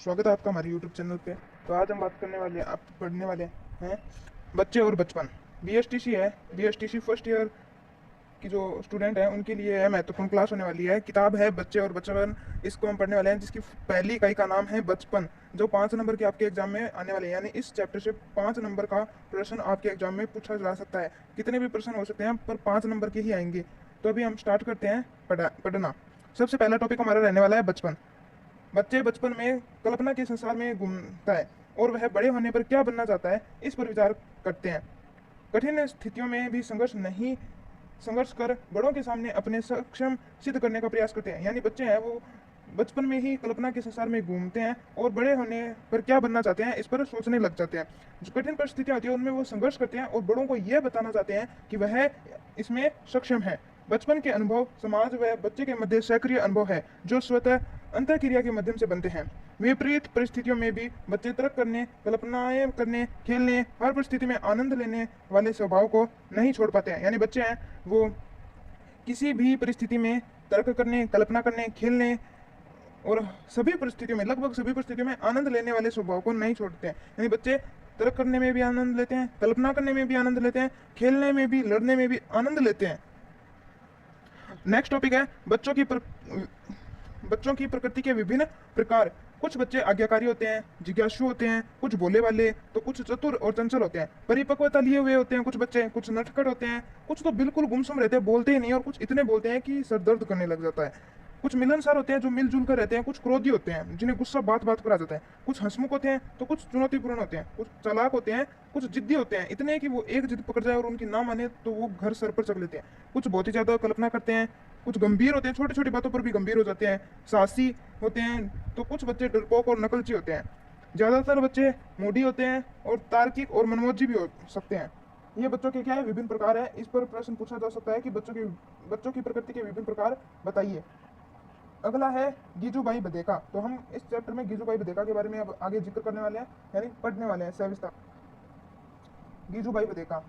स्वागत है आपका हमारे YouTube चैनल पे। तो आज हम बात करने वाले आप पढ़ने वाले हैं बच्चे और बचपन। BSTC है, BSTC फर्स्ट ईयर की जो स्टूडेंट हैं उनके लिए यह महत्वपूर्ण क्लास होने वाली है। किताब है बच्चे और बचपन, इसको हम पढ़ने वाले हैं, जिसकी पहली इकाई का नाम है बचपन, जो 5 नंबर के आपके एग्जाम में आने वाले हैं। यानी इस चैप्टर से 5 नंबर का प्रश्न आपके एग्जाम में पूछा जा सकता है। कितने भी प्रश्न हो सकते हैं पर 5 नंबर के ही आएंगे। तो अभी हम स्टार्ट करते हैं पढ़ना। सबसे पहला टॉपिक हमारा रहने वाला है बचपन। बच्चे बचपन में कल्पना के संसार में घूमता है और वह बड़े होने पर क्या बनना चाहता है, इस पर विचार करते हैं। कठिन स्थितियों में भी संघर्ष कर बड़ों के सामने अपने सक्षम सिद्ध करने का प्रयास करते हैं। यानी बच्चे हैं वो बचपन में ही कल्पना के संसार में घूमते हैं और बड़े होने पर क्या बनना चाहते हैं इस पर सोचने लग जाते हैं। जो कठिन परिस्थितियां होती है उनमें वो संघर्ष करते हैं और बड़ों को यह बताना चाहते हैं कि वह इसमें सक्षम है। बचपन के अनुभव समाज व बच्चे के मध्य सक्रिय अनुभव है जो स्वतः अंतःक्रिया के माध्यम से बनते हैं। विपरीत परिस्थितियों में भी बच्चे तर्क करने, कल्पनाएं करने, खेलने, हर परिस्थिति में आनंद लेने वाले स्वभाव को नहीं छोड़ पाते हैं। यानी बच्चे हैं वो किसी भी परिस्थिति में तर्क करने, कल्पना करने, खेलने और सभी परिस्थितियों में, लगभग सभी परिस्थितियों में आनंद लेने वाले स्वभाव को नहीं छोड़ते हैं। यानी बच्चे तर्क करने में भी आनंद लेते हैं, कल्पना करने में भी आनंद लेते हैं, खेलने में भी, लड़ने में भी आनंद लेते हैं। नेक्स्ट टॉपिक है बच्चों की प्रकृति के विभिन्न प्रकार। कुछ बच्चे आज्ञाकारी होते हैं, जिज्ञासु होते हैं, कुछ भोले वाले, तो कुछ चतुर और चंचल होते हैं। परिपक्वता लिए हुए होते हैं कुछ बच्चे, कुछ नटखट होते हैं, कुछ तो बिल्कुल गुमसुम रहते हैं, बोलते ही नहीं, और कुछ इतने बोलते हैं कि सर दर्द करने लग जाता है। कुछ मिलनसार होते हैं जो मिलजुल कर रहते हैं, कुछ क्रोधी होते हैं जिन्हें गुस्सा बात बात पर आ जाता है, कुछ हंसमुख होते हैं तो कुछ चुनौतीपूर्ण होते हैं, कुछ चालाक होते हैं, कुछ जिद्दी होते हैं, इतने कि वो एक जिद पकड़ जाए और उनकी ना माने तो वो घर सर पर चढ़ लेते हैं। कुछ बहुत ही ज्यादा कल्पना करते हैं, कुछ गंभीर होते हैं, छोटी छोटी बातों पर भी गंभीर हो जाते हैं, साहसी होते हैं, तो कुछ बच्चे डरपोक और नकलची होते हैं। ज्यादातर बच्चे मूडी होते हैं और तार्किक और मनमोजी भी हो सकते हैं। ये बच्चों के क्या है, विभिन्न प्रकार है। इस पर प्रश्न पूछा जा सकता है कि बच्चों की प्रकृति के विभिन्न प्रकार बताइए। अगला है गीजूभाई बधेका। तो हम इस चैप्टर में गीजूभाई बधेका के बारे में अब आगे जिक्र करने वाले हैं, यानी पढ़ने वाले हैं सविस्तार। गीजूभाई बधेका,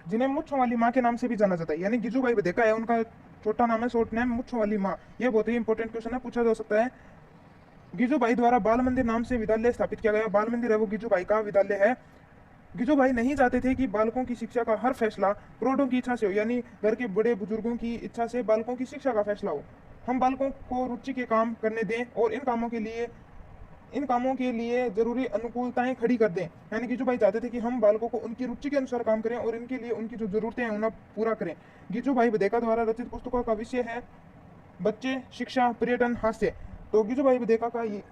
जिन्हें मुच्छों वाली माँ के नाम से भी जाना जाता है, यानी गीजूभाई बधेका है उनका छोटा नाम है, शॉर्ट नेम मुच्छों वाली माँ। ये बहुत ही इंपॉर्टेंट क्वेश्चन है, पूछा जा सकता है। गीजूभाई द्वारा बाल मंदिर नाम से विद्यालय स्थापित किया गया। बाल मंदिर है वो गीजूभाई का विद्यालय है। गीजूभाई नहीं चाहते थे कि बालकों की शिक्षा का हर फैसला करोड़ों की इच्छा से हो, यानी घर के बड़े बुजुर्गों की इच्छा से बालकों की शिक्षा का फैसला हो। हम बालकों को रुचि के काम करने दें और इन कामों के लिए जरूरी अनुकूलताएं खड़ी कर दें। यानी गीजूभाई चाहते थे कि हम बालकों को उनकी रुचि के अनुसार काम करें और इनके लिए उनकी जो जरूरतें हैं उन्हें पूरा करें। गीजूभाई बधेका द्वारा रचित पुस्तकों का विषय है बच्चे, शिक्षा, पर्यटन, हास्य। तो गीजूभाई बधेका का ये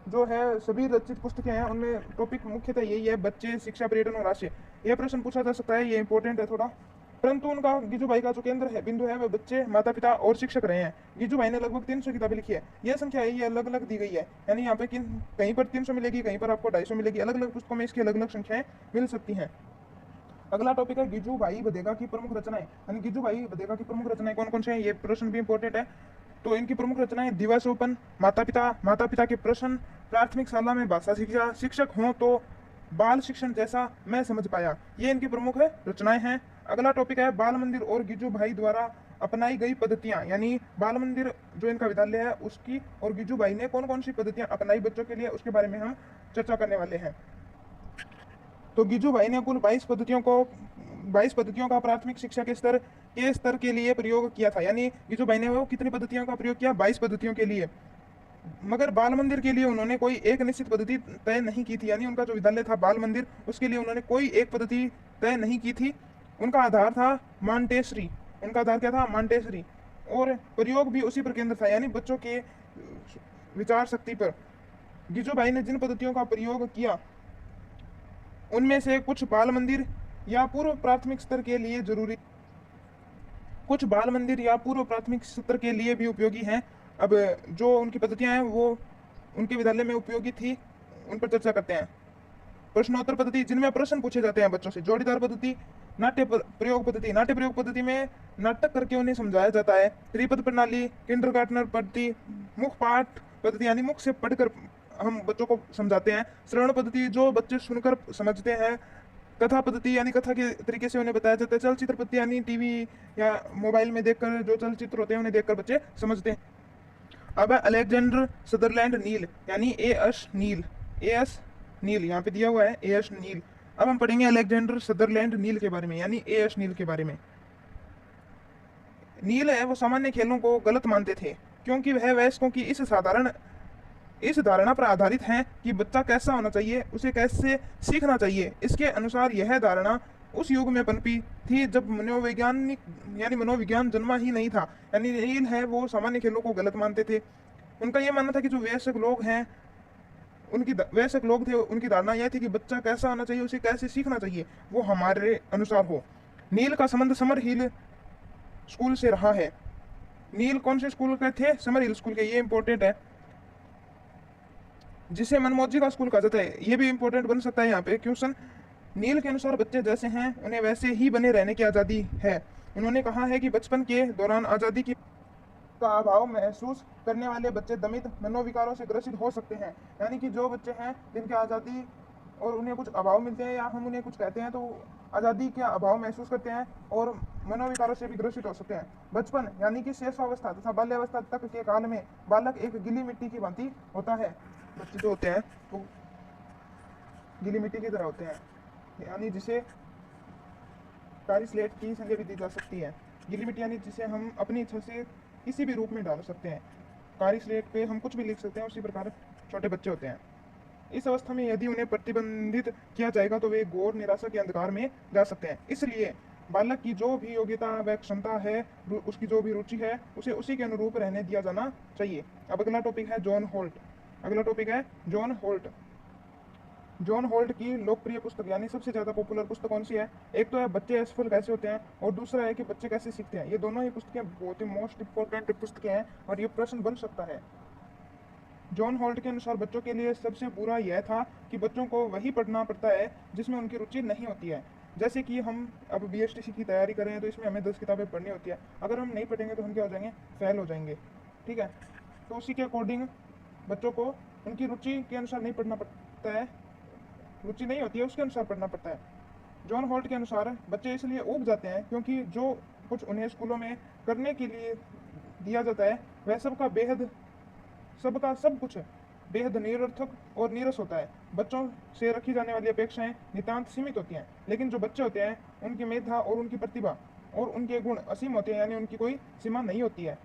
जो है सभी रचित पुस्तकें हैं उनमें टॉपिक मुख्यतः यही है, बच्चे, शिक्षा, पर्यटन और हास्य। यह प्रश्न पूछा जा सकता है, ये इंपॉर्टेंट है थोड़ा। परंतु उनका गीजूभाई का जो केंद्र है, बिंदु है, वह बच्चे, माता पिता और शिक्षक रहे हैं। गीजूभाई ने लगभग 300 किताबें लिखी है। यह संख्या है ये अलग अलग दी गई है, यानी यहाँ पे कहीं पर 300 मिलेगी, कहीं पर आपको 250 मिलेगी। अलग अलग पुस्तकों में इसकी अलग अलग संख्याएं मिल सकती हैं। अगला टॉपिक है गीजूभाई बधेका की प्रमुख रचनाएं। यानी गीजूभाई बधेका की प्रमुख रचनाएं कौन कौन से हैं, ये प्रश्न भी इंपॉर्टेंट है। तो इनकी प्रमुख रचनाएं दिवास्वप्न, माता पिता के प्रश्न, प्राथमिक शाला में भाषा शिक्षा, शिक्षक हों तो बाल शिक्षण जैसा मैं समझ पाया, ये इनकी प्रमुख रचनाएं हैं। अगला टॉपिक है बाल मंदिर और गीजूभाई द्वारा अपनाई गई पद्धतियां। यानी बाल मंदिर जो इनका विद्यालय है उसकी और गीजूभाई ने कौन कौन सी पद्धतियां अपनाई बच्चों के लिए, उसके बारे में हम चर्चा करने वाले हैं। तो गीजूभाई ने कुल 22 पद्धतियों का प्राथमिक शिक्षा के स्तर के लिए प्रयोग किया था। यानी गीजूभाई ने वो कितनी पद्धतियों का प्रयोग किया, 22 पद्धतियों के लिए। मगर बाल मंदिर के लिए उन्होंने कोई एक निश्चित पद्धति तय नहीं की थी। यानी उनका जो विद्यालय था बाल मंदिर, उसके लिए उन्होंने कोई एक पद्धति तय नहीं की थी। उनका आधार था मॉन्टेसरी। उनका आधार क्या था, मॉन्टेसरी। और प्रयोग भी उसी पर केंद्र था, यानी बच्चों के विचार शक्ति पर। गीजूभाई ने जिन पद्धतियों का प्रयोग किया उनमें से कुछ बाल मंदिर या पूर्व प्राथमिक स्तर के लिए के लिए भी उपयोगी हैं। अब जो उनकी पद्धतियां हैं वो उनके विद्यालय में उपयोगी थी, उन पर चर्चा करते हैं। प्रश्नोत्तर पद्धति, जिनमें प्रश्न पूछे जाते हैं बच्चों से। जोड़ीदार पद्धति, नाट्य प्रयोग पद्धति में नाटक करके उन्हें समझाया जाता है। त्रिपद प्रणाली, किंडरगार्टनर पद्धति, मुख पाठ पद्धति, यानी मुख से पढ़कर हम बच्चों को समझाते हैं। श्रवण पद्धति, जो बच्चे सुनकर समझते हैं। कथा पद्धति, यानी कथा के तरीके से उन्हें बताया जाता है। चलचित्र पद्धति, यानी टीवी या मोबाइल में देखकर जो चलचित्र होते हैं उन्हें देखकर बच्चे समझते हैं। अब है अलेक्जेंडर सदरलैंड नील, यानी A S nil, A S नील यहाँ पे दिया हुआ है, ए एस नील। अब हम पढ़ेंगे अलेक्जेंडर सदरलैंड नील के बारे में, यानी ए एस नील के बारे में। नील है वो सामान्य खेलों को गलत मानते थे, क्योंकि वह वयस्कों की इस धारणा पर आधारित है कि बच्चा कैसा होना चाहिए, उसे कैसे सीखना चाहिए। इसके अनुसार यह धारणा उस युग में पनपी थी जब मनोवैज्ञानिक यानी मनोविज्ञान जन्मा ही नहीं था। यानी नील है वो सामान्य खेलों को गलत मानते थे। उनका यह मानना था कि जो वयस्क लोग हैं, वयस्क लोग थे, उनकी धारणा यह थी कि बच्चा कैसा होना चाहिए, उसे कैसे सीखना चाहिए, वो हमारे अनुसार हो। नील का संबंध समर हिल स्कूल से रहा है। नील कौन से स्कूल के थे? समर हिल स्कूल के। ये इंपॉर्टेंट है, जिसे मनमौजी का स्कूल कहा जाता है। ये भी इंपॉर्टेंट बन सकता है यहाँ पे क्वेश्चन। नील के अनुसार बच्चे जैसे हैं उन्हें वैसे ही बने रहने की आज़ादी है। उन्होंने कहा है कि बचपन के दौरान आज़ादी की का अभाव महसूस करने वाले बच्चे दमित मनोविकारों से ग्रसित हो सकते हैं। यानी कि जो बच्चे हैं जिनकी आज़ादी और उन्हें कुछ अभाव मिलते हैं, या हम उन्हें कुछ कहते हैं, तो आज़ादी का अभाव महसूस करते हैं और मनोविकारों से भी ग्रसित हो सकते हैं। बचपन यानी कि शेषावस्था तथा बाल्यावस्था तक के काल में बालक एक गीली मिट्टी की भांति होता है। बच्चे जो होते हैं वो गीली मिट्टी की तरह होते हैं, यानी जिसे कारी स्लेट की संज्ञा भी दी जा सकती है। गीली मिट्टी यानी जिसे हम अपनी इच्छा से किसी भी रूप में डाल सकते हैं। कारी स्लेट पे हम कुछ भी लिख सकते हैं, उसी प्रकार छोटे बच्चे होते हैं। इस अवस्था में यदि उन्हें प्रतिबंधित किया जाएगा तो वे घोर निराशा के अंधकार में जा सकते हैं। इसलिए बालक की जो भी योग्यता व क्षमता है, उसकी जो भी रुचि है, उसे उसी के अनुरूप रहने दिया जाना चाहिए। अब अगला टॉपिक है जॉन होल्ट। अगला टॉपिक है जॉन होल्ट। जॉन होल्ट की लोकप्रिय पुस्तक यानी सबसे ज़्यादा पॉपुलर पुस्तक कौन सी है? एक तो है बच्चे असफल कैसे होते हैं, और दूसरा है कि बच्चे कैसे सीखते हैं। ये दोनों ही पुस्तकें बहुत ही मोस्ट इंपॉर्टेंट पुस्तकें हैं और ये प्रश्न बन सकता है। जॉन होल्ट के अनुसार बच्चों के लिए सबसे बुरा यह था कि बच्चों को वही पढ़ना पड़ता है जिसमें उनकी रुचि नहीं होती है। जैसे कि हम अब बीएसटीसी की तैयारी कर रहे हैं तो इसमें हमें 10 किताबें पढ़नी होती है। अगर हम नहीं पढ़ेंगे तो हम क्या हो जाएंगे? फेल हो जाएंगे। ठीक है, तो उसी के अकॉर्डिंग बच्चों को उनकी रुचि के अनुसार नहीं पढ़ना पड़ता है, रुचि नहीं होती है उसके अनुसार पढ़ना पड़ता है। जॉन होल्ट के अनुसार बच्चे इसलिए ऊब जाते हैं क्योंकि जो कुछ उन्हें स्कूलों में करने के लिए दिया जाता है वह सबका सब कुछ बेहद निरर्थक और नीरस होता है। बच्चों से रखी जाने वाली अपेक्षाएं नितांत सीमित होती हैं, लेकिन जो बच्चे होते हैं उनकी मेधा और उनकी प्रतिभा और उनके गुण असीम होते हैं, यानी उनकी कोई सीमा नहीं होती है।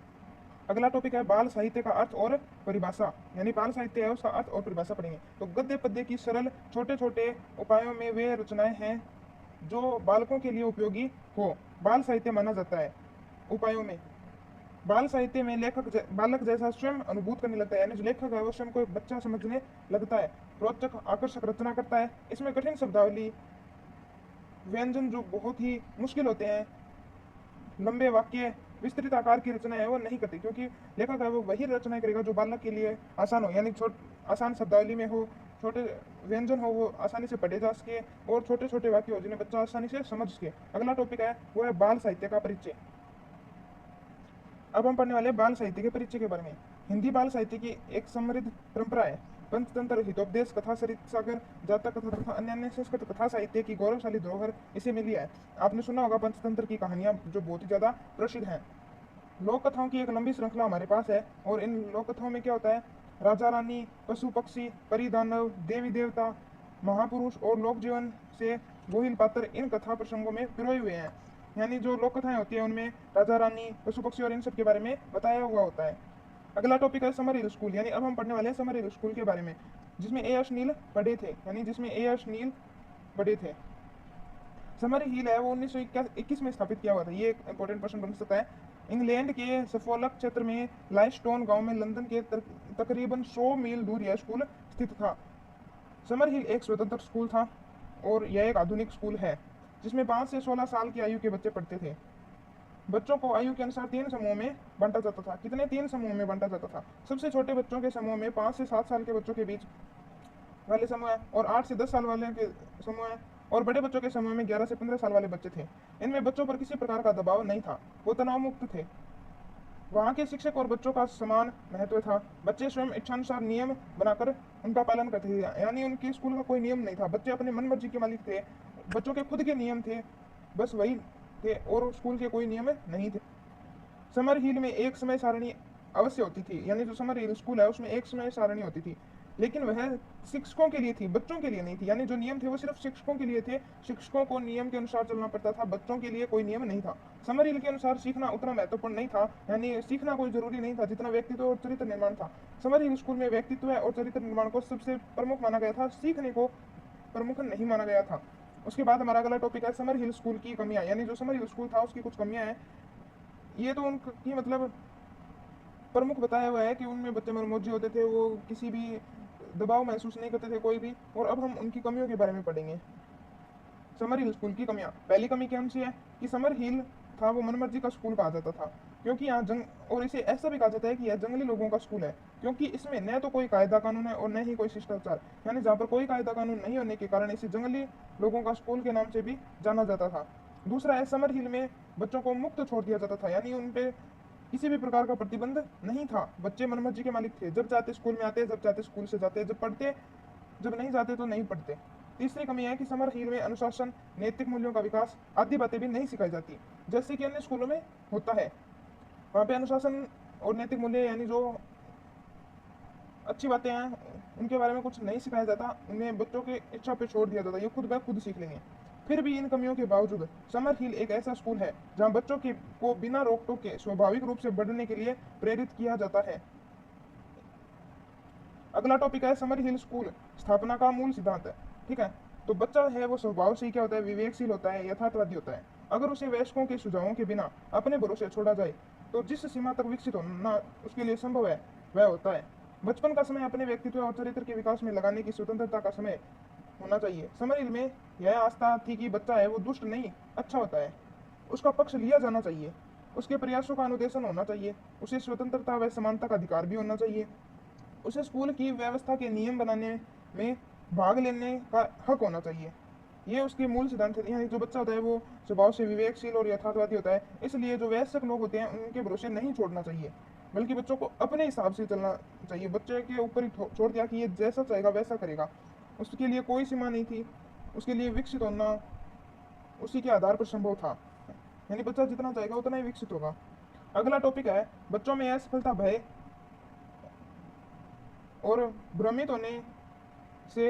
अगला टॉपिक है बाल साहित्य का अर्थ और परिभाषा, यानी बाल साहित्य है उसका अर्थ और परिभाषा पढ़ेंगे। तो गद्य पद्य की सरल छोटे छोटे उपायों में वे रचनाएं हैं जो बालकों के लिए उपयोगी हो, बाल साहित्य माना जाता है। उपायों में बाल साहित्य में बालक जैसा स्वयं अनुभूत करने लगता है, यानी जो लेखक है वो स्वयं को एक बच्चा समझने लगता है, रोचक आकर्षक रचना करता है। इसमें कठिन शब्दावली, व्यंजन जो बहुत ही मुश्किल होते हैं, लंबे वाक्य, विस्तृत आकार की रचना है वो नहीं करती, क्योंकि लेखक है वो वही रचना करेगा जो बालक के लिए आसान हो, यानी आसान शब्दावली में हो, छोटे व्यंजन हो वो आसानी से पढ़े जा सके, और छोटे छोटे वाक्य हो जिन्हें बच्चा आसानी से समझ सके। अगला टॉपिक है वो है बाल साहित्य का परिचय। अब हम पढ़ने वाले बाल साहित्य के परिचय के बारे में। हिंदी बाल साहित्य की एक समृद्ध परंपरा है। पंचतंत्र, हितोपदेश, कथा, सरित सागर, जातक कथा तथा अन्य संस्कृत कथा साहित्य की गौरवशाली धरोहर इसे मिली है। आपने सुना होगा पंचतंत्र की कहानियां जो बहुत ही ज्यादा प्रसिद्ध हैं। लोक कथाओं की एक लंबी श्रृंखला हमारे पास है, और इन लोक कथाओं में क्या होता है? राजा रानी, पशु पक्षी, परी दानव, देवी देवता, महापुरुष और लोक जीवन से गोहिल पात्र इन कथा प्रसंगों में पिरोए हुए हैं। यानी जो लोक कथाएं होती है उनमें राजा रानी, पशु पक्षी और इन सब के बारे में बताया हुआ होता है। अगला टॉपिक है समर हिल स्कूल, यानी अब हम पढ़ने वाले हैं समर हिल स्कूल के बारे में, जिसमें ए एस नील पढ़े थे, यानी जिसमें ए एस नील पढ़े थे। समर हिल है वो 1921 में स्थापित किया हुआ था। ये एक इंपॉर्टेंट क्वेश्चन बन सकता है। इंग्लैंड के सफोलक क्षेत्र में लाइस्टोन गांव में लंदन के तकरीबन 100 मील दूर यह स्कूल स्थित था। समर हिल एक स्वतंत्र स्कूल था और यह एक आधुनिक स्कूल है जिसमें 5 से 16 साल की आयु के बच्चे पढ़ते थे। बच्चों को आयु के अनुसार 3 समूह में बांटा जाता था। कितने? 3 समूह में बांटा जाता था। सबसे छोटे बच्चों के समूह में 5 से 7 साल के बच्चों के बीच वाले समूह है, और 8 से 10 साल वाले के समूह है, और बड़े बच्चों के समूह में 11 से 15 साल वाले बच्चे थे। इनमें बच्चों पर किसी प्रकार का दबाव नहीं था, वो तनाव मुक्त थे। वहाँ के शिक्षक और बच्चों का समान महत्व था। बच्चे स्वयं इच्छानुसार नियम बनाकर उनका पालन करते थे, यानी उनके स्कूल का कोई नियम नहीं था। बच्चे अपने मन मर्जी के मालिक थे, बच्चों के खुद के नियम थे, बस वही थे, और स्कूल के कोई नियम नहीं थे। समर हिल में एक समय सारणी अवश्य होती थी, यानी जो समर हिल स्कूल है उसमें एक समय सारणी होती थी, लेकिन वह शिक्षकों के लिए थी, बच्चों के लिए नहीं थी। यानी जो नियम थे वो सिर्फ शिक्षकों के लिए थे, शिक्षकों को नियम के अनुसार चलना पड़ता था, बच्चों के लिए कोई नियम नहीं था। समर हिल के अनुसार सीखना उतना महत्वपूर्ण नहीं था, यानी सीखना कोई जरूरी नहीं था जितना व्यक्तित्व और चरित्र निर्माण था। समर हिल स्कूल में व्यक्तित्व और चरित्र निर्माण को सबसे प्रमुख माना गया था, सीखने को प्रमुख नहीं माना गया था। उसके बाद हमारा अगला टॉपिक है समर हिल स्कूल की कमियां, यानी जो समर हिल स्कूल था उसकी कुछ कमियां हैं। ये तो उनकी मतलब प्रमुख बताया हुआ है कि उनमें बच्चे मनमौजी होते थे, वो किसी भी दबाव महसूस नहीं करते थे कोई भी। और अब हम उनकी कमियों के बारे में पढ़ेंगे। समर हिल स्कूल की कमियां। पहली कमी कौन सी है कि समर हिल था वो मनमर्जी का स्कूल कहा जाता था, क्योंकि यहाँ जंग और इसे ऐसा भी कहा जाता है कि यह जंगली लोगों का स्कूल है, क्योंकि इसमें न तो कोई कायदा कानून है और न ही कोई शिष्टाचार। यानी जहाँ पर कोई कायदा कानून नहीं होने के कारण इसे जंगली लोगों का स्कूल के नाम से भी जाना जाता था। दूसरा है समर हिल में बच्चों को मुक्त छोड़ दिया जाता था, यानी उन पे किसी भी प्रकार का प्रतिबंध नहीं था, बच्चे मनमर्जी के मालिक थे, जब चाहते स्कूल में आते, जब चाहते स्कूल से जाते, जब पढ़ते, जब नहीं जाते तो नहीं पढ़ते। तीसरी कमी है कि समर हिल में अनुशासन, नैतिक मूल्यों का विकास आदि बातें भी नहीं सिखाई जाती, जैसे कि अन्य स्कूलों में होता है। वहाँ पे अनुशासन और नैतिक मूल्य यानी जो अच्छी बातें हैं उनके बारे में कुछ नहीं सिखाया जाता, उन्हें बच्चों के इच्छा पे छोड़ दिया जाता है, ये खुद ब खुद सीख लेंगे। फिर भी इन कमियों के बावजूद समर हिल एक ऐसा स्कूल है जहाँ बच्चों के को बिना रोक टोक के स्वाभाविक रूप से बढ़ने के लिए प्रेरित किया जाता है। अगला टॉपिक है समर हिल स्कूल स्थापना का मूल सिद्धांत है। ठीक है, तो बच्चा है वो स्वभाव से ही क्या होता है, विवेकशील होता है, यथार्थवादी होता है। अगर उसे वयस्कों के सुझावों के बिना अपने भरोसे छोड़ा जाए तो जिस सीमा तक विकसित होना उसके लिए संभव है वह होता है। बचपन का समय अपने व्यक्तित्व और चरित्र के विकास में लगाने की स्वतंत्रता का समय होना चाहिए। समर हिल में यह आस्था थी कि बच्चा है वो दुष्ट नहीं अच्छा होता है, उसका पक्ष लिया जाना चाहिए, उसके प्रयासों का अनुदेशन होना चाहिए, उसे स्वतंत्रता व समानता का अधिकार भी होना चाहिए, उसे स्कूल की व्यवस्था के नियम बनाने में भाग लेने का हक होना चाहिए। ये उसके मूल सिद्धांत है। यानी जो बच्चा होता है वो स्वभाव से विवेकशील और यथार्थवादी होता है, इसलिए जो वयस्क लोग होते हैं उनके भरोसे नहीं छोड़ना चाहिए, बल्कि बच्चों को अपने हिसाब से चलना चाहिए। बच्चे के ऊपर ही छोड़ दिया कि ये जैसा चाहेगा वैसा करेगा, उसके लिए कोई सीमा नहीं थी, उसके लिए विकसित होना उसी के आधार पर संभव था। यानी बच्चा जितना चाहेगा उतना ही विकसित होगा। अगला टॉपिक है बच्चों में असफलता, भय और भ्रमित होने से,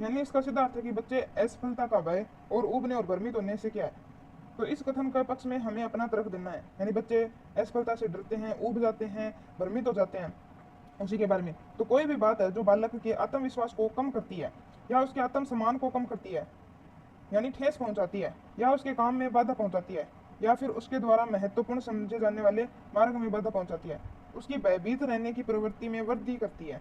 यानी इसका सीधा अर्थ है कि बच्चे असफलता का भय और उबने और भ्रमित होने से क्या है, तो इस कथन का पक्ष में हमें अपना तरफ देना है। यानी बच्चे असफलता से डरते हैं, उब जाते हैं, भ्रमित हो जाते हैं उसी के बारे में। तो कोई भी बात है जो बालक के आत्मविश्वास को कम करती है या उसके आत्मसम्मान को कम करती है, यानी ठेस पहुंचाती है, या उसके काम में बाधा पहुंचाती है, या फिर उसके द्वारा महत्वपूर्ण समझे जाने वाले मार्ग में बाधा पहुंचाती है, उसकी भयभीत रहने की प्रवृत्ति में वृद्धि करती है।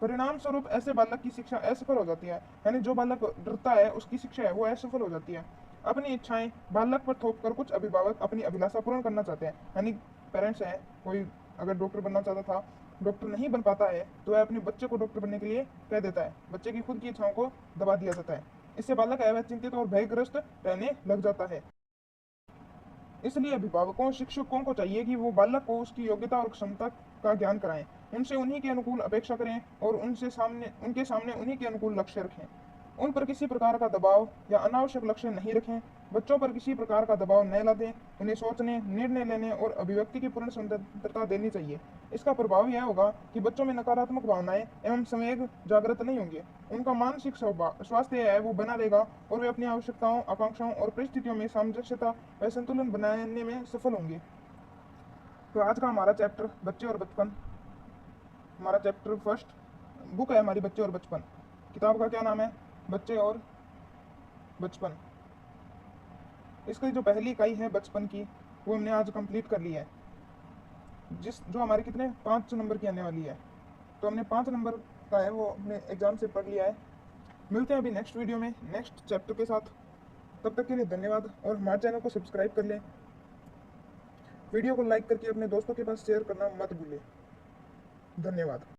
परिणाम स्वरूप ऐसे बालक की शिक्षा असफल हो जाती है। यानी जो बालक डरता है उसकी शिक्षा है वो असफल हो जाती है। अपनी इच्छाएं बालक पर थोप कर कुछ अभिभावक अपनी अभिलाषा पूर्ण करना चाहते हैं। यानी पेरेंट्स है, कोई अगर डॉक्टर बनना चाहता था, डॉक्टर नहीं बन पाता है तो वह अपने बच्चे को डॉक्टर बनने के लिए कह देता है, बच्चे की खुद की इच्छाओं को दबा दिया जाता है। इससे बालक है वह चिंतित और भयग्रस्त रहने लग जाता है। इसलिए अभिभावकों शिक्षकों को चाहिए कि वो बालक को उसकी योग्यता और क्षमता का ज्ञान कराएं, उनसे उन्हीं के अनुकूल अपेक्षा करें और उनके सामने उन्हीं के अनुकूल लक्ष्य रखें। उन पर किसी प्रकार का दबाव या अनावश्यक लक्ष्य नहीं रखें। बच्चों पर किसी प्रकार का दबाव न ला दें, उन्हें सोचने, निर्णय लेने और अभिव्यक्ति की पूर्ण स्वतंत्रता देनी चाहिए। इसका प्रभाव यह होगा कि बच्चों में नकारात्मक भावनाएं एवं संवेग जागृत नहीं होंगे, उनका मानसिक स्वास्थ्य है वो बना रहेगा और वे अपनी आवश्यकताओं, आकांक्षाओं और परिस्थितियों में सामंजस्यता व संतुलन बनाने में सफल होंगे। तो आज का हमारा चैप्टर बच्चे और बचपन, हमारा चैप्टर फर्स्ट बुक है हमारी बच्चे और बचपन। किताब का क्या नाम है? बच्चे और बचपन। इसकी जो पहली इकाई है बचपन की वो हमने आज कंप्लीट कर ली है, जो हमारे कितने 5 नंबर की आने वाली है। तो हमने 5 नंबर का है वो हमने एग्जाम से पढ़ लिया है। मिलते हैं अभी नेक्स्ट वीडियो में नेक्स्ट चैप्टर के साथ। तब तक के लिए धन्यवाद और हमारे चैनल को सब्सक्राइब कर लें। वीडियो को लाइक करके अपने दोस्तों के पास शेयर करना मत भूलें। धन्यवाद।